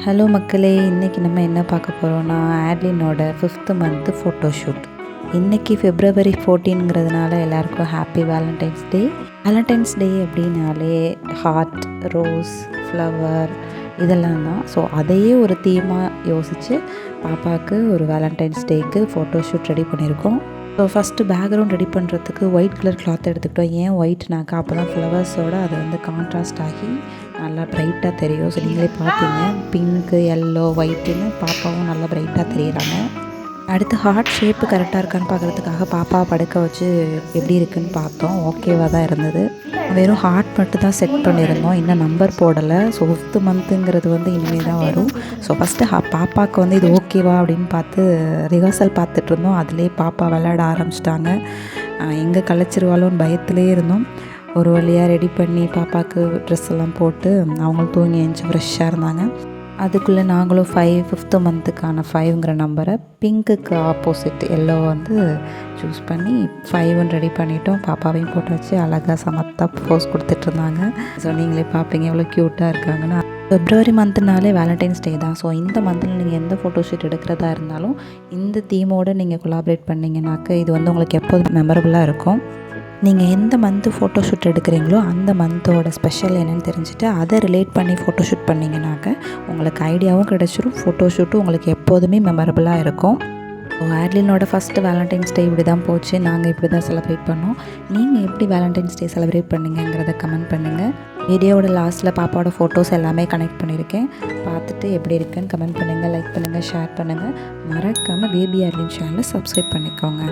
Hello மக்களே, இன்றைக்கி நம்ம என்ன பார்க்க போகிறோன்னா ஆட்லினோட 5th மந்த்து ஃபோட்டோஷூட். இன்றைக்கி February 14ங்கிறதுனால எல்லாருக்கும் ஹாப்பி வேலண்டைன்ஸ் டே. வேலண்டைன்ஸ் டே அப்படின்னாலே ஹார்ட், ரோஸ், ஃப்ளவர் இதெல்லாம் தான். ஸோ அதையே ஒரு தீமாக யோசித்து பாப்பாவுக்கு ஒரு வேலண்டைன்ஸ் டேக்கு ஃபோட்டோஷூட் ரெடி பண்ணியிருக்கோம். ஸோ ஃபஸ்ட்டு பேக்ரவுண்ட் ரெடி பண்ணுறதுக்கு ஒயிட் கலர் கிளாத் எடுத்துக்கிட்டோம். ஏன் ஒயிட்னாக்கா அப்போ தான் ஃப்ளவர்ஸோடு அது வந்து கான்ட்ராஸ்ட் ஆகி நல்லா ப்ரைட்டாக தெரியும். ஸோ நீங்களே பார்ப்பீங்க, பிங்க்கு, எல்லோ, ஒயிட்டுன்னு பாப்பாவும் நல்லா ப்ரைட்டாக தெரியுறாங்க. அடுத்து ஹார்ட் ஷேப்பு கரெக்டாக இருக்கான்னு பார்க்குறதுக்காக பாப்பாவை படுக்க வச்சு எப்படி இருக்குதுன்னு பார்த்தோம். ஓகேவாக தான் இருந்தது. வெறும் ஹார்ட் மட்டும் தான் செட் பண்ணியிருந்தோம், இன்னும் நம்பர் போடலை. ஸோ 5th மந்த்துங்கிறது வந்து இனிமேல் தான் வரும். ஸோ ஃபஸ்ட்டு பாப்பாவுக்கு வந்து இது ஓகேவா அப்படின்னு பார்த்து ரிஹர்சல் பார்த்துட்ருந்தோம். அதிலே பாப்பா விளையாட ஆரம்பிச்சிட்டாங்க. எங்கே கலைச்சிருவாளோன்னு பயத்துலேயே இருந்தோம். ஒரு வழியாக ரெடி பண்ணி பாப்பாவுக்கு ட்ரெஸ் எல்லாம் போட்டு அவங்களும் தூங்கி எழுந்துச்சி ஃப்ரெஷ்ஷாக இருந்தாங்க. அதுக்குள்ளே நாங்களும் 5th மந்த்துக்கான 5ங்கிற நம்பரை பிங்க்குக்கு ஆப்போசிட் எல்லோ வந்து சூஸ் பண்ணி 5ன்னு ரெடி பண்ணிட்டோம். பாப்பாவையும் போட்டு வச்சு அழகாக சமத்தாக போஸ் கொடுத்துட்ருந்தாங்க. ஸோ நீங்களே பார்ப்பீங்க எவ்வளோ க்யூட்டாக இருக்காங்கன்னு. February மந்த்துனாலே வேலண்டைன்ஸ் டே தான். ஸோ இந்த மந்தில் நீங்கள் எந்த ஃபோட்டோஷூட் எடுக்கிறதா இருந்தாலும் இந்த தீமோடு நீங்கள் கொலாபரேட் பண்ணிங்கனாக்க இது வந்து உங்களுக்கு எப்போதும் மெமரபுளாக இருக்கும். நீங்கள் எந்த மந்த்து ஃபோட்டோஷூட் எடுக்கிறீங்களோ அந்த மந்தோட ஸ்பெஷல் என்னென்னு தெரிஞ்சுட்டு அதை ரிலேட் பண்ணி ஃபோட்டோஷூட் பண்ணிங்கனாக்க உங்களுக்கு ஐடியாவும் கிடச்சிரும், ஃபோட்டோஷூட்டும் உங்களுக்கு எப்போதுமே மெமரபுளாக இருக்கும். ஸோ ஆட்லினோட ஃபஸ்ட்டு வேலண்டைன்ஸ் டே இப்படி தான் போச்சு. நாங்கள் இப்படி தான் செலிப்ரேட் பண்ணோம். நீங்கள் எப்படி வேலண்டைன்ஸ் டே செலிப்ரேட் பண்ணிங்கங்கிறத கமெண்ட் பண்ணுங்கள். வீடியோவோட லாஸ்ட்டில் பாப்பாவோட ஃபோட்டோஸ் எல்லாமே கனெக்ட் பண்ணியிருக்கேன். பார்த்துட்டு எப்படி இருக்குன்னு கமெண்ட் பண்ணுங்கள், லைக் பண்ணுங்கள், ஷேர் பண்ணுங்கள். மறக்காமல் பேபி ஆட்லின் சேனலை சப்ஸ்கிரைப் பண்ணிக்கோங்க.